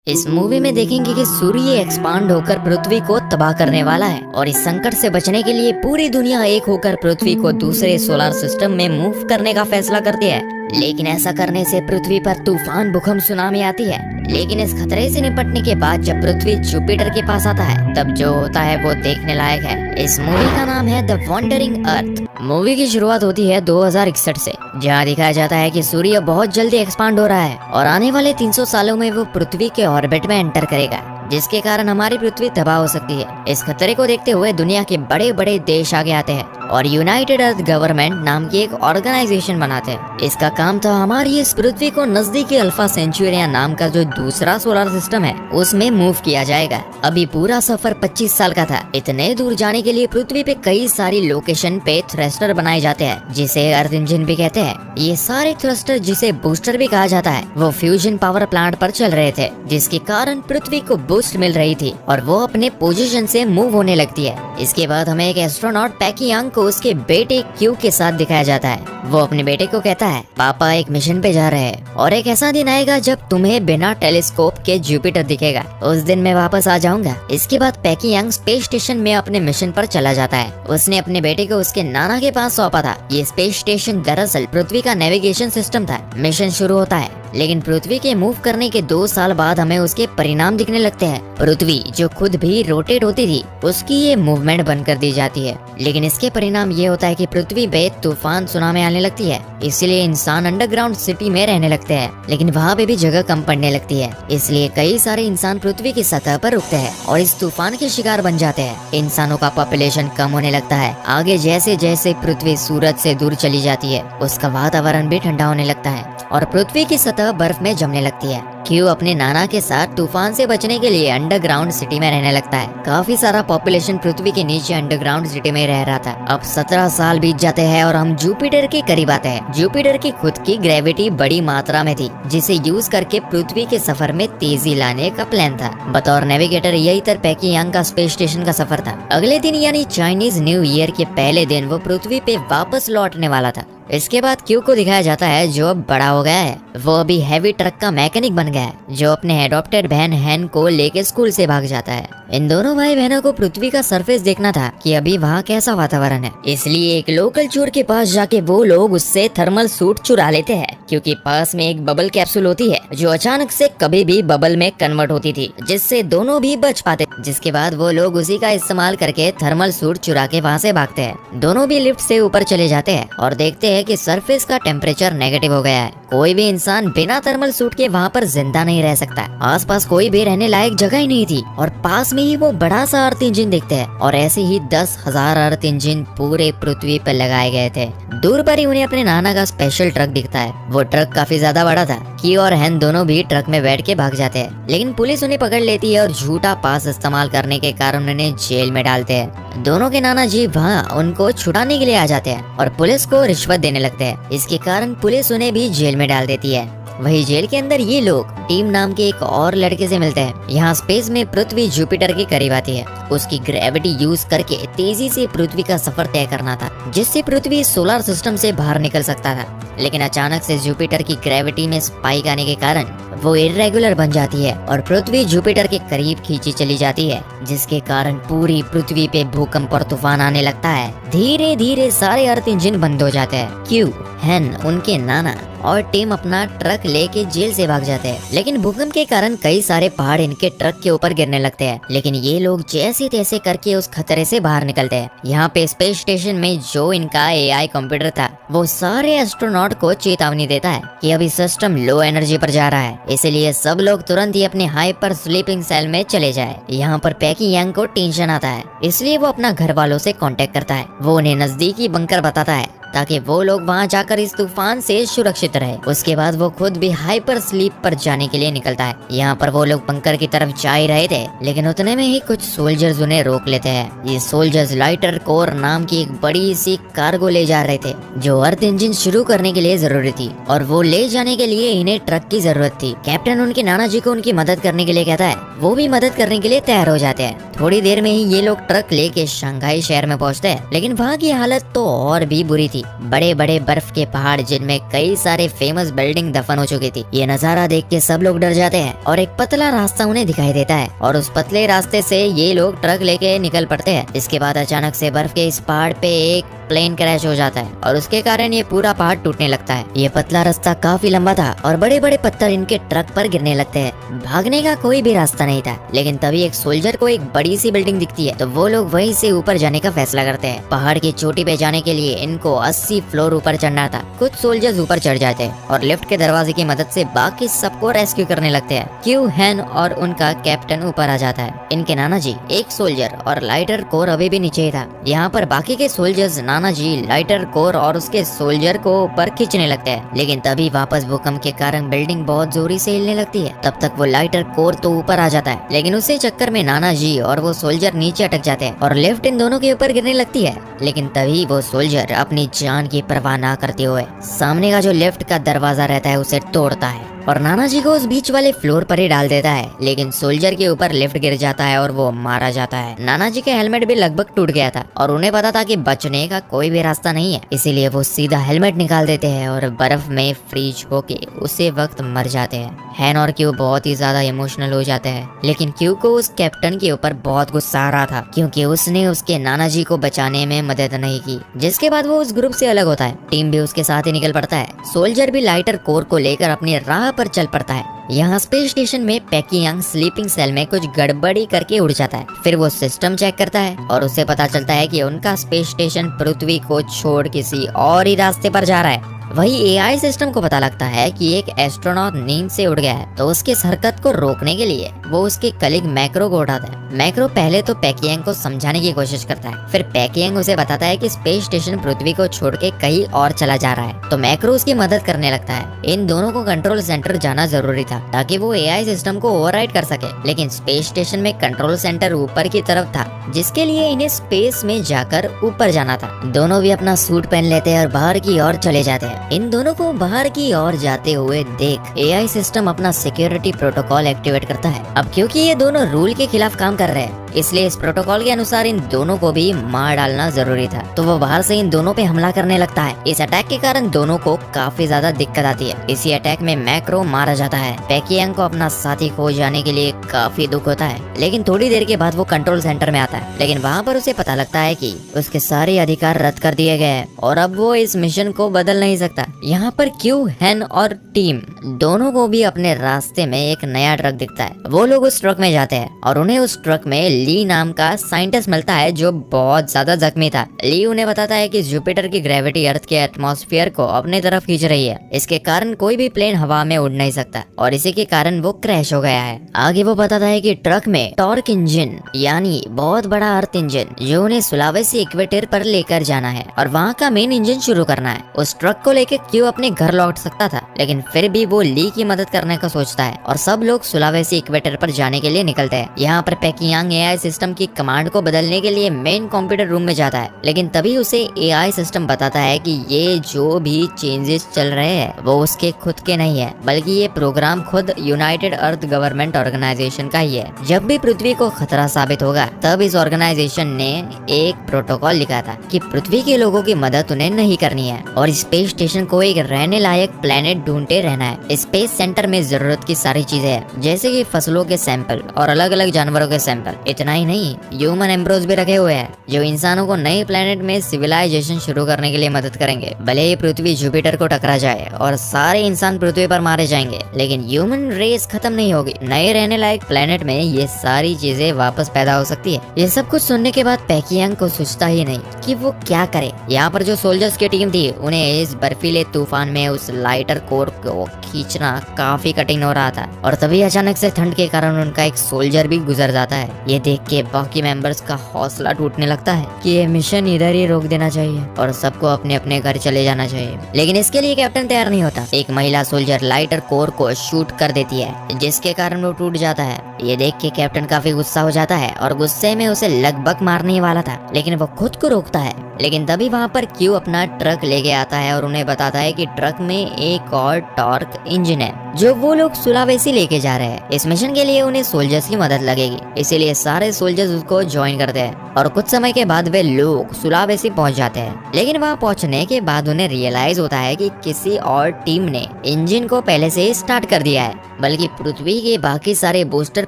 इस मूवी में देखेंगे कि सूर्य एक्सपांड होकर पृथ्वी को तबाह करने वाला है और इस संकट से बचने के लिए पूरी दुनिया एक होकर पृथ्वी को दूसरे सोलर सिस्टम में मूव करने का फैसला करती है। लेकिन ऐसा करने से पृथ्वी पर तूफान, भूकंप, सुनामी आती है। लेकिन इस खतरे से निपटने के बाद जब पृथ्वी जुपिटर के पास आता है तब जो होता है वो देखने लायक है। इस मूवी का नाम है द वॉन्डरिंग अर्थ। मूवी की शुरुआत होती है 2061 से, जहाँ दिखाया जाता है कि सूर्य बहुत जल्दी एक्सपांड हो रहा है और आने वाले 300 सालों में वो पृथ्वी के ऑर्बिट में एंटर करेगा, जिसके कारण हमारी पृथ्वी तबाह हो सकती है। इस खतरे को देखते हुए दुनिया के बड़े बड़े देश आगे आते हैं और यूनाइटेड अर्थ गवर्नमेंट नाम की एक ऑर्गेनाइजेशन बनाते हैं। इसका काम था हमारी इस पृथ्वी को नजदीकी अल्फा सेंचुरिया नाम का जो दूसरा सोलर सिस्टम है उसमें मूव किया जाएगा। अभी पूरा सफर 25 साल का था। इतने दूर जाने के लिए पृथ्वी पे कई सारी लोकेशन पे थ्रस्टर बनाए जाते हैं, जिसे अर्थ इंजन भी कहते हैं। ये सारे थ्रस्टर, जिसे बूस्टर भी कहा जाता है, वो फ्यूजन पावर प्लांट पर चल रहे थे, जिसके कारण पृथ्वी को बूस्ट मिल रही थी और वो अपने पोजीशन से मूव होने लगती है। इसके बाद हमें एक एस्ट्रोनॉट पैकी यांग को उसके बेटे क्यू के साथ दिखाया जाता है। वो अपने बेटे को कहता है, पापा एक मिशन पे जा रहे हैं और एक ऐसा दिन आएगा जब तुम्हें बिना टेलीस्कोप के जुपिटर दिखेगा। उस दिन मैं वापस आ जाऊंगा। इसके बाद पैकी यांग स्पेस स्टेशन में अपने मिशन पर चला जाता है। उसने अपने बेटे को उसके नाना के पास सौंपा था। ये स्पेस स्टेशन दरअसल पृथ्वी का नेविगेशन सिस्टम था। मिशन शुरू होता है, लेकिन पृथ्वी के मूव करने के 2 साल बाद हमें उसके परिणाम दिखने लगते हैं। पृथ्वी जो खुद भी रोटेट होती थी उसकी ये मूवमेंट बंद कर दी जाती है। लेकिन इसके परिणाम ये होता है कि पृथ्वी पे तूफान, सुनामी आने लगती है। इसलिए इंसान अंडरग्राउंड सिटी में रहने लगते हैं, लेकिन वहाँ पे भी जगह कम पड़ने लगती है। इसलिए कई सारे इंसान पृथ्वी की सतह पर रुकते हैं और इस तूफान के शिकार बन जाते हैं। इंसानों का पॉपुलेशन कम होने लगता है। आगे जैसे जैसे पृथ्वी सूरज से दूर चली जाती है उसका वातावरण भी ठंडा होने लगता है और पृथ्वी की सतह बर्फ में जमने लगती है। क्यू अपने नाना के साथ तूफान से बचने के लिए अंडरग्राउंड सिटी में रहने लगता है। काफी सारा पॉपुलेशन पृथ्वी के नीचे अंडरग्राउंड सिटी में रह रहा था। अब 17 साल बीत जाते हैं और हम जुपिटर के करीब आते हैं। जुपिटर की खुद की ग्रेविटी बड़ी मात्रा में थी, जिसे यूज करके पृथ्वी के सफर में तेजी लाने का प्लान था। बतौर नेविगेटर यही तर पैकी यांग का स्पेस स्टेशन का सफर था। अगले दिन यानी चाइनीज न्यू ईयर के पहले दिन वो पृथ्वी पे वापस लौटने वाला था। इसके बाद क्यू को दिखाया जाता है जो अब बड़ा हो गया है। वो अभी हैवी ट्रक का मैकेनिक बन गया है, जो अपने एडॉप्टेड बहन हैन को लेके स्कूल से भाग जाता है। इन दोनों भाई बहनों को पृथ्वी का सरफेस देखना था कि अभी वहाँ कैसा वातावरण है। इसलिए एक लोकल चोर के पास जाके वो लोग उससे थर्मल सूट चुरा लेते हैं, क्योंकि पास में एक बबल कैप्सूल होती है जो अचानक से कभी भी बबल में कन्वर्ट होती थी, जिससे दोनों भी बच पाते। जिसके बाद वो लोग उसी का इस्तेमाल करके थर्मल सूट चुरा के वहाँ से भागते हैं। दोनों भी लिफ्ट से ऊपर चले जाते हैं और देखते हैं कि सरफेस का टेम्परेचर नेगेटिव हो गया है। कोई भी इंसान बिना थर्मल सूट के वहाँ पर जिंदा नहीं रह सकता। आसपास कोई भी रहने लायक जगह ही नहीं थी और पास में ही वो बड़ा सा अर्थ इंजन दिखते हैं और ऐसे ही 10,000 अर्थ इंजन पूरे पृथ्वी पर लगाए गए थे। दूर पर ही उन्हें अपने नाना का स्पेशल ट्रक दिखता है। वो ट्रक काफी ज्यादा बड़ा था। की और हैन दोनों भी ट्रक में बैठ के भाग जाते हैं, लेकिन पुलिस उन्हें पकड़ लेती है और झूठा पास इस्तेमाल करने के कारण उन्हें जेल में डालते हैं। दोनों के नाना जी वहाँ उनको छुड़ाने के लिए आ जाते हैं और पुलिस को रिश्वत देने लगते हैं। इसके कारण पुलिस उन्हें भी जेल में डाल देती है। वही जेल के अंदर ये लोग टीम नाम के एक और लड़के से मिलते हैं। यहाँ स्पेस में पृथ्वी जुपिटर के करीब आती है। उसकी ग्रेविटी यूज करके तेजी से पृथ्वी का सफर तय करना था, जिससे पृथ्वी सोलर सिस्टम से बाहर निकल सकता था। लेकिन अचानक से जुपिटर की ग्रेविटी में स्पाइक आने के कारण वो इरेगुलर बन जाती है और पृथ्वी जुपिटर के करीब खींची चली जाती है, जिसके कारण पूरी पृथ्वी पे भूकंप और तूफान आने लगता है। धीरे धीरे सारे अर्थ इंजन बंद हो जाते हैं। क्यू, हैन, उनके नाना और टीम अपना ट्रक लेके जेल से भाग जाते हैं। लेकिन भूकंप के कारण कई सारे पहाड़ इनके ट्रक के ऊपर गिरने लगते हैं, लेकिन ये लोग जैसे तैसे करके उस खतरे से बाहर निकलते हैं। यहाँ पे स्पेस स्टेशन में जो इनका एआई कंप्यूटर था वो सारे एस्ट्रोनॉट को चेतावनी देता है कि अभी सिस्टम लो एनर्जी पर जा रहा है, इसलिए सब लोग तुरंत ही अपने हाइपर स्लीपिंग सेल में चले जाए। यहाँ पर पैकी यांग को टेंशन आता है, इसलिए वो अपना घर वालों से कांटेक्ट करता है। वो उन्हें नजदीकी बंकर बताता है ताकि वो लोग वहाँ जाकर इस तूफान से सुरक्षित रहे। उसके बाद वो खुद भी हाइपर स्लीप पर जाने के लिए निकलता है। यहाँ पर वो लोग बंकर की तरफ जा ही रहे थे, लेकिन उतने में ही कुछ सोल्जर्स उन्हें रोक लेते हैं। ये सोल्जर्स लाइटर कोर नाम की एक बड़ी सी कार्गो ले जा रहे थे, जो अर्थ इंजन शुरू करने के लिए जरूरी थी, और वो ले जाने के लिए इन्हें ट्रक की जरूरत थी। कैप्टन उनके नाना जी को उनकी मदद करने के लिए कहता है। वो भी मदद करने के लिए तैयार हो जाते हैं। थोड़ी देर में ही ये लोग ट्रक लेके शंघाई शहर में पहुँचते हैं, लेकिन वहाँ की हालत तो और भी बुरी थी। थी, बड़े बड़े बर्फ के पहाड़ जिनमें कई सारे फेमस बिल्डिंग दफन हो चुकी थी। ये नजारा देख के सब लोग डर जाते हैं और एक पतला रास्ता उन्हें दिखाई देता है और उस पतले रास्ते से ये लोग ट्रक लेके निकल पड़ते हैं। इसके बाद अचानक से बर्फ के इस पहाड़ पे एक प्लेन क्रैश हो जाता है और उसके कारण ये पूरा पहाड़ टूटने लगता है। ये पतला रास्ता काफी लंबा था और बड़े बड़े पत्थर इनके ट्रक पर गिरने लगते हैं। भागने का कोई भी रास्ता नहीं था, लेकिन तभी एक सोल्जर को एक बड़ी सी बिल्डिंग दिखती है, तो वो लोग वहीं से ऊपर जाने का फैसला करते हैं। पहाड़ की चोटी पे जाने के लिए इनको 80 फ्लोर ऊपर चढ़ना था। कुछ सोल्जर्स ऊपर चढ़ जाते हैं और लिफ्ट के दरवाजे की मदद से बाकी सबको रेस्क्यू करने लगते हैं। क्यू, हैन और उनका कैप्टन ऊपर आ जाता है। इनके नाना जी, एक सोल्जर और लाइटर कोर अभी भी नीचे ही था। यहाँ पर बाकी के सोल्जर्स नाना जी, लाइटर कोर और उसके सोल्जर को ऊपर खींचने लगते हैं, लेकिन तभी वापस भूकंप के कारण बिल्डिंग बहुत जोरी से हिलने लगती है। तब तक वो लाइटर कोर तो ऊपर आ जाता है, लेकिन उसी चक्कर में नाना जी और वो सोल्जर नीचे अटक जाते हैं और लिफ्ट इन दोनों के ऊपर गिरने लगती है। लेकिन तभी वो सोल्जर अपनी जान की परवाह ना करते हुए सामने का जो लिफ्ट का दरवाजा रहता है उसे तोड़ता है और नाना जी को उस बीच वाले फ्लोर पर ही डाल देता है। लेकिन सोल्जर के ऊपर लिफ्ट गिर जाता है और वो मारा जाता है। नाना जी के हेलमेट भी लगभग टूट गया था और उन्हें पता था कि बचने का कोई भी रास्ता नहीं है, इसीलिए वो सीधा हेलमेट निकाल देते हैं और बर्फ में फ्रीज होके उसी वक्त मर जाते हैं। हैन और क्यू बहुत ही ज्यादा इमोशनल हो जाते हैं, लेकिन क्यू को उस कैप्टन के ऊपर बहुत गुस्सा आ रहा था क्योंकि उसने उसके नाना जी को बचाने में मदद नहीं की। जिसके बाद वो उस ग्रुप से अलग होता है। टीम भी उसके साथ ही निकल पड़ता है। सोल्जर भी लाइटर कोर को लेकर अपनी राह पर चल पड़ता है। यहाँ स्पेस स्टेशन में पैकी यंग स्लीपिंग सेल में कुछ गड़बड़ी करके उड़ जाता है। फिर वो सिस्टम चेक करता है और उसे पता चलता है कि उनका स्पेस स्टेशन पृथ्वी को छोड़ किसी और ही रास्ते पर जा रहा है। वही एआई सिस्टम को पता लगता है कि एक एस्ट्रोनॉट नींद से उड़ गया है, तो उसकी इस हरकत को रोकने के लिए वो उसके कलीग मैक्रो को उठाता है। मैक्रो पहले तो पैकियांग को समझाने की कोशिश करता है, फिर पैकियांग उसे बताता है कि स्पेस स्टेशन पृथ्वी को छोड़ के कहीं और चला जा रहा है, तो मैक्रो उसकी मदद करने लगता है। इन दोनों को कंट्रोल सेंटर जाना जरूरी था ताकि वो एआई सिस्टम को ओवरराइड कर सके, लेकिन स्पेस स्टेशन में कंट्रोल सेंटर ऊपर की तरफ था, जिसके लिए इन्हें स्पेस में जाकर ऊपर जाना था। दोनों भी अपना सूट पहन लेते हैं और बाहर की ओर चले जाते हैं। इन दोनों को बाहर की ओर जाते हुए देख एआई सिस्टम अपना सिक्योरिटी प्रोटोकॉल एक्टिवेट करता है। अब क्योंकि ये दोनों रूल के खिलाफ काम कर रहे हैं, इसलिए इस प्रोटोकॉल के अनुसार इन दोनों को भी मार डालना जरूरी था, तो वो बाहर से इन दोनों पे हमला करने लगता है। इस अटैक के कारण दोनों को काफी ज्यादा दिक्कत आती है। इसी अटैक में मैक्रो मारा जाता है। पैकियांग को अपना साथी खो जाने के लिए काफी दुख होता है, लेकिन थोड़ी देर के बाद वो कंट्रोल सेंटर में आता है, लेकिन वहाँ पर उसे पता लगता है कि उसके सारे अधिकार रद्द कर दिए गए हैं और अब वो इस मिशन को बदल नहीं सकता। यहाँ पर क्यू, हैन और टीम दोनों को भी अपने रास्ते में एक नया ट्रक दिखता है। वो लोग उस ट्रक में जाते हैं और उन्हें उस ट्रक में ली नाम का साइंटिस्ट मिलता है जो बहुत ज्यादा जख्मी था। ली उन्हें बताता है कि जुपिटर की ग्रेविटी अर्थ के एटमॉस्फेयर को अपने तरफ खींच रही है, इसके कारण कोई भी प्लेन हवा में उड़ नहीं सकता और इसी के कारण वो क्रैश हो गया है। आगे वो बताता है कि ट्रक में टॉर्क इंजन यानी बहुत बड़ा अर्थ इंजन जो उन्हें सुलावेसी इक्वेटर पर लेकर जाना है और वहाँ का मेन इंजन शुरू करना है। उस ट्रक को लेकर क्यू अपने घर लौट सकता था, लेकिन फिर भी वो ली की मदद करने का सोचता है और सब लोग सुलावेसी इक्वेटर पर जाने के लिए निकलते हैं। यहाँ पर पैकियांग एआई सिस्टम की कमांड को बदलने के लिए मेन कंप्यूटर रूम में जाता है, लेकिन तभी उसे एआई सिस्टम बताता है कि ये जो भी चेंजेस चल रहे हैं वो उसके खुद के नहीं है, बल्कि ये प्रोग्राम खुद यूनाइटेड अर्थ गवर्नमेंट ऑर्गेनाइजेशन का ही है। जब भी पृथ्वी को खतरा साबित होगा तब इस ऑर्गेनाइजेशन ने एक प्रोटोकॉल लिखा था कि पृथ्वी के लोगों की मदद उन्हें नहीं करनी है और स्पेस स्टेशन को एक रहने लायक प्लेनेट ढूंढते रहना है। स्पेस सेंटर में जरूरत की सारी चीजें हैं, जैसे कि फसलों के सैंपल और अलग अलग जानवरों के सैंपल। इतना ही नहीं, ह्यूमन एम्ब्रोज भी रखे हुए हैं जो इंसानों को नए प्लेनेट में सिविलाइजेशन शुरू करने के लिए मदद करेंगे। भले ही पृथ्वी जुपिटर को टकरा जाए और सारे इंसान पृथ्वी पर मारे जाएंगे, लेकिन ह्यूमन रेस खत्म नहीं होगी। नए रहने लायक प्लेनेट में ये सारी चीजें वापस पैदा हो सकती है। ये सब कुछ सुनने के बाद पैकियांग को सोचता ही नहीं कि वो क्या करे। यहाँ पर जो सोल्जर्स की टीम थी उन्हें इस बर्फीले तूफान में उस लाइटर कोर को खींचना काफी कठिन हो रहा था और तभी अचानक से ठंड के कारण उनका एक सोल्जर भी गुजर जाता है। ये देख के बाकी मेंबर्स का हौसला टूटने लगता है कि ये मिशन इधर ही रोक देना चाहिए और सबको अपने अपने घर चले जाना चाहिए, लेकिन इसके लिए कैप्टन तैयार नहीं होता। एक महिला सोल्जर लाइटर कोर को शूट कर देती है, जिसके कारण वो टूट जाता है। ये देख के कैप्टन काफी गुस्सा हो जाता है और गुस्से में उसे लगभग मारने वाला था, लेकिन वो खुद को रोकता है। लेकिन तभी वहाँ पर क्यू अपना ट्रक लेके आता है और उन्हें बताता है कि ट्रक में एक और टॉर्क इंजन है जो वो लोग सुलावेसी लेके जा रहे हैं। इस मिशन के लिए उन्हें सोल्जर्स की मदद लगेगी, इसीलिए सारे सारे सोल्जर्स उसको ज्वाइन करते हैं और कुछ समय के बाद वे लोग सुलावेसी पहुंच जाते हैं। लेकिन वहां पहुंचने के बाद उन्हें रियलाइज होता है कि किसी और टीम ने इंजन को पहले से ही स्टार्ट कर दिया है, बल्कि पृथ्वी के बाकी सारे बूस्टर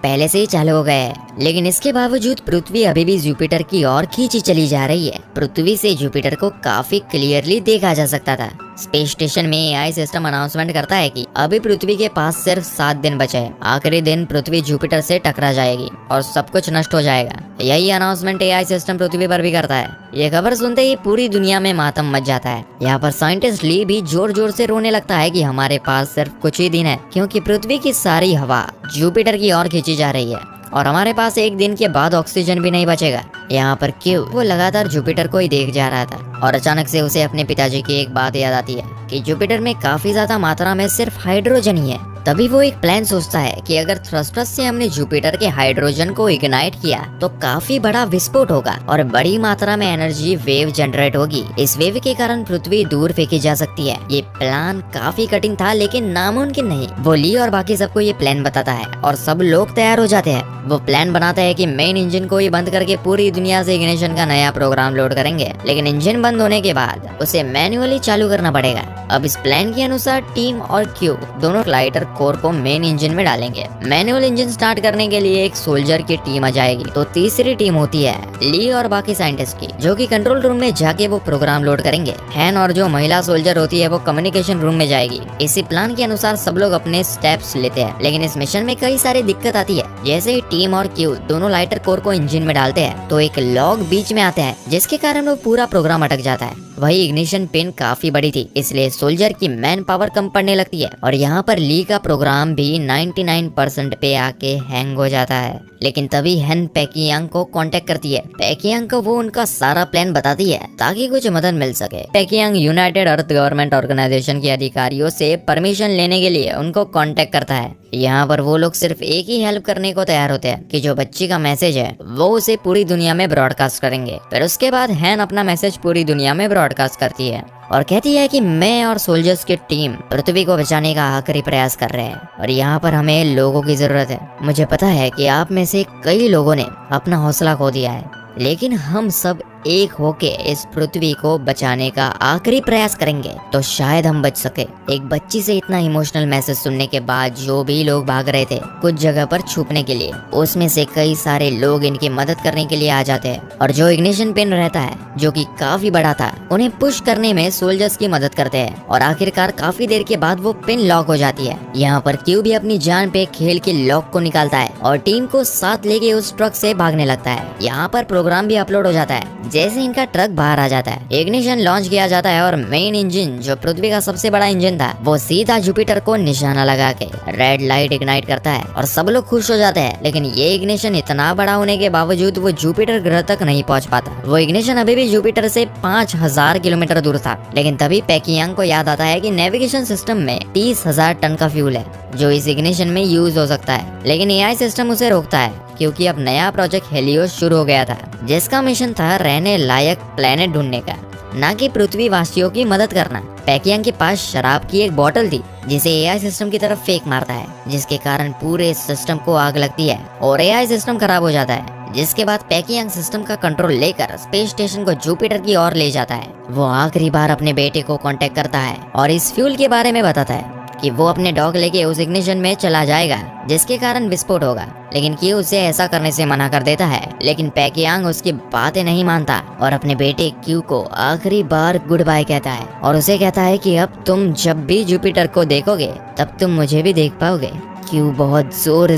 पहले से ही चालू हो गए हैं। लेकिन इसके बावजूद पृथ्वी अभी भी जुपिटर की ओर खींची चली जा रही है। पृथ्वी से जुपिटर को काफी क्लियरली देखा जा सकता था। स्पेस स्टेशन में एआई सिस्टम अनाउंसमेंट करता है कि अभी पृथ्वी के पास सिर्फ 7 दिन बचे हैं। आखिरी दिन पृथ्वी जुपिटर से टकरा जाएगी और सब कुछ नष्ट हो जाएगा। यही अनाउंसमेंट एआई सिस्टम पृथ्वी पर भी करता है। ये खबर सुनते ही पूरी दुनिया में मातम मच जाता है। यहाँ पर साइंटिस्ट ली भी जोर जोर से रोने लगता है कि हमारे पास सिर्फ कुछ ही दिन है, क्योंकि पृथ्वी की सारी हवा जुपिटर की ओर खींची जा रही है और हमारे पास एक दिन के बाद ऑक्सीजन भी नहीं बचेगा। यहाँ पर क्यों वो लगातार जुपिटर को ही देख जा रहा था और अचानक से उसे अपने पिताजी की एक बात याद आती है कि जुपिटर में काफी ज्यादा मात्रा में सिर्फ हाइड्रोजन ही है। तभी वो एक प्लान सोचता है कि अगर थ्रस्टर्स से हमने जुपिटर के हाइड्रोजन को इग्नाइट किया तो काफी बड़ा विस्फोट होगा और बड़ी मात्रा में एनर्जी वेव जनरेट होगी। इस वेव के कारण पृथ्वी दूर फेंकी जा सकती है। ये प्लान काफी कठिन था लेकिन नामुमकिन नहीं। वो ली और बाकी सबको ये प्लान बताता है और सब लोग तैयार हो जाते हैं। वो प्लान बनाता है कि मेन इंजन को ही बंद करके पूरी दुनिया से इग्निशन का नया प्रोग्राम लोड करेंगे, लेकिन इंजन बंद होने के बाद उसे मैन्युअली चालू करना पड़ेगा। अब इस प्लान के अनुसार टीम और क्यू दोनों ग्लाइडर कोर को मेन इंजन में डालेंगे। मैनुअल इंजन स्टार्ट करने के लिए एक सोल्जर की टीम आ जाएगी। तो तीसरी टीम होती है ली और बाकी साइंटिस्ट की, जो कि कंट्रोल रूम में जाके वो प्रोग्राम लोड करेंगे। हैन और जो महिला सोल्जर होती है वो कम्युनिकेशन रूम में जाएगी। इसी प्लान के अनुसार सब लोग अपने स्टेप्स लेते हैं, लेकिन इस मिशन में कई सारी दिक्कत आती है। जैसे ही टीम और क्यू दोनों लाइटर कोर को इंजन में डालते हैं तो एक लॉग बीच में आता है, जिसके कारण वो पूरा प्रोग्राम अटक जाता है। वही इग्निशन पिन काफी बड़ी थी, इसलिए सोल्जर की मैन पावर कम पड़ने लगती है और यहाँ पर ली का प्रोग्राम भी 99% पे आके हैंग हो जाता है। लेकिन तभी हैन पेकियांग को कांटेक्ट करती है। पेकियांग को वो उनका सारा प्लान बताती है ताकि कुछ मदद मिल सके। पेकियांग यूनाइटेड अर्थ गवर्नमेंट ऑर्गेनाइजेशन के अधिकारियों से परमिशन लेने के लिए उनको कांटेक्ट करता है। यहाँ पर वो लोग सिर्फ एक ही हेल्प करने को तैयार होते हैं कि जो बच्ची का मैसेज है वो उसे पूरी दुनिया में ब्रॉडकास्ट करेंगे। फिर उसके बाद हैन अपना मैसेज पूरी दुनिया में ब्रॉडकास्ट करती है और कहती है कि मैं और सोल्जर्स की टीम पृथ्वी को बचाने का आखिरी प्रयास कर रहे हैं और यहाँ पर हमें लोगों की जरूरत है। मुझे पता है कि आप में से कई लोगों ने अपना हौसला खो दिया है, लेकिन हम सब एक होके इस पृथ्वी को बचाने का आखिरी प्रयास करेंगे तो शायद हम बच सके। एक बच्ची से इतना इमोशनल मैसेज सुनने के बाद जो भी लोग भाग रहे थे कुछ जगह पर छुपने के लिए, उसमें से कई सारे लोग इनकी मदद करने के लिए आ जाते हैं और जो इग्निशन पिन रहता है जो कि काफी बड़ा था उन्हें पुश करने में सोल्जर्स की मदद करते हैं और आखिरकार काफी देर के बाद वो पिन लॉक हो जाती है। यहाँ पर क्यू भी अपनी जान पे खेल के लॉक को निकालता है और टीम को साथ लेके उस ट्रक से भागने लगता है। यहाँ पर प्रोग्राम भी अपलोड हो जाता है। जैसे इनका ट्रक बाहर आ जाता है, इग्निशन लॉन्च किया जाता है और मेन इंजन जो पृथ्वी का सबसे बड़ा इंजन था वो सीधा जुपिटर को निशाना लगा के रेड लाइट इग्नाइट करता है और सब लोग खुश हो जाते हैं। लेकिन ये इग्निशन इतना बड़ा होने के बावजूद वो जुपिटर ग्रह तक नहीं पहुंच पाता। वो इग्निशन अभी भी जुपिटर से 5000 किलोमीटर दूर था। लेकिन तभी पेकियांग को याद आता है कि नेविगेशन सिस्टम में 30,000 टन का फ्यूल है जो इस इग्निशन में यूज हो सकता है। लेकिन एआई सिस्टम उसे रोकता है क्योंकि अब नया प्रोजेक्ट हेलियोस शुरू हो गया था, जिसका मिशन था रहने लायक प्लेनेट ढूंढने का, ना कि पृथ्वी वासियों की मदद करना। पेकियांग के पास शराब की एक बोतल थी जिसे एआई सिस्टम की तरफ फेंक मारता है, जिसके कारण पूरे सिस्टम को आग लगती है और एआई सिस्टम खराब हो जाता है। जिसके बाद पेकियांग सिस्टम का कंट्रोल लेकर स्पेस स्टेशन को जुपिटर की ओर ले जाता है। वो आखिरी बार अपने बेटे को कांटेक्ट करता है और इस फ्यूल के बारे में बताता है कि वो अपने डॉग लेके उस इग्निशन में चला जाएगा जिसके कारण विस्फोट होगा। लेकिन क्यू उसे ऐसा करने से मना कर देता है। लेकिन पेकियांग उसकी बातें नहीं मानता और अपने बेटे क्यू को आखिरी बार गुड बाय कहता है और उसे कहता है कि अब तुम जब भी जुपिटर को देखोगे तब तुम मुझे भी देख पाओगे। क्यू बहुत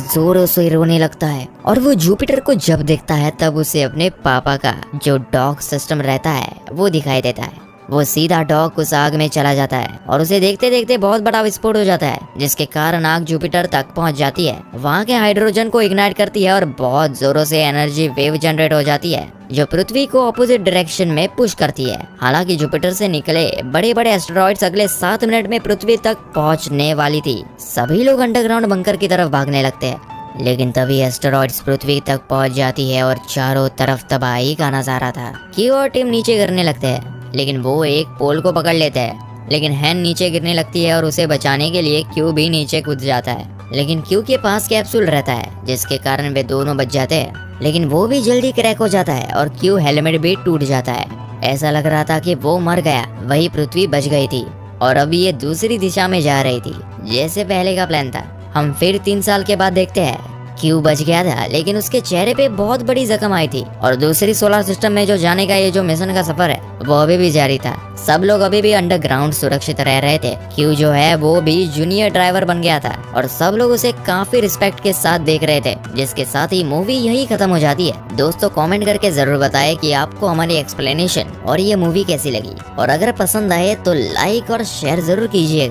जोरों से रोने लगता है और वो जुपिटर को जब देखता है तब उसे अपने पापा का जो डॉग सिस्टम रहता है वो दिखाई देता है। वो सीधा डॉग उस आग में चला जाता है और उसे देखते देखते बहुत बड़ा विस्फोट हो जाता है, जिसके कारण आग जुपिटर तक पहुंच जाती है। वहां के हाइड्रोजन को इग्नाइट करती है और बहुत जोरों से एनर्जी वेव जनरेट हो जाती है जो पृथ्वी को ऑपोजिट डायरेक्शन में पुश करती है। हालांकि जुपिटर से निकले बड़े बड़े एस्टेरॉइड्स अगले 7 मिनट में पृथ्वी तक पहुंचने वाली थी। सभी लोग अंडरग्राउंड बंकर की तरफ भागने लगते हैं। लेकिन तभी एस्टेरॉइड्स पृथ्वी तक पहुंच जाती है और चारों तरफ तबाही का नजारा था। क्यू और टीम नीचे गिरने लगते हैं, लेकिन वो एक पोल को पकड़ लेते हैं। लेकिन हैन नीचे गिरने लगती है और उसे बचाने के लिए क्यू भी नीचे कूद जाता है। लेकिन क्यू के पास कैप्सूल रहता है जिसके कारण वे दोनों बच जाते हैं। लेकिन वो भी जल्दी क्रैक हो जाता है और क्यू हेलमेट भी टूट जाता है। ऐसा लग रहा था कि वो मर गया, वही पृथ्वी बच गई थी और अभी ये दूसरी दिशा में जा रही थी जैसे पहले का प्लान था। हम फिर 3 साल के बाद देखते हैं क्यू बच गया था, लेकिन उसके चेहरे पे बहुत बड़ी जख्म आई थी और दूसरी सोलर सिस्टम में जो जाने का ये जो मिशन का सफर है वो अभी भी जारी था। सब लोग अभी भी अंडरग्राउंड सुरक्षित रह रहे थे। क्यू जो है वो भी जूनियर ड्राइवर बन गया था और सब लोग उसे काफी रिस्पेक्ट के साथ देख रहे थे, जिसके साथ ही मूवी यही खत्म हो जाती है। दोस्तों कमेंट करके जरूर बताएं कि आपको हमारी एक्सप्लेनेशन और ये मूवी कैसी लगी, और अगर पसंद आए तो लाइक और शेयर जरूर कीजिएगा।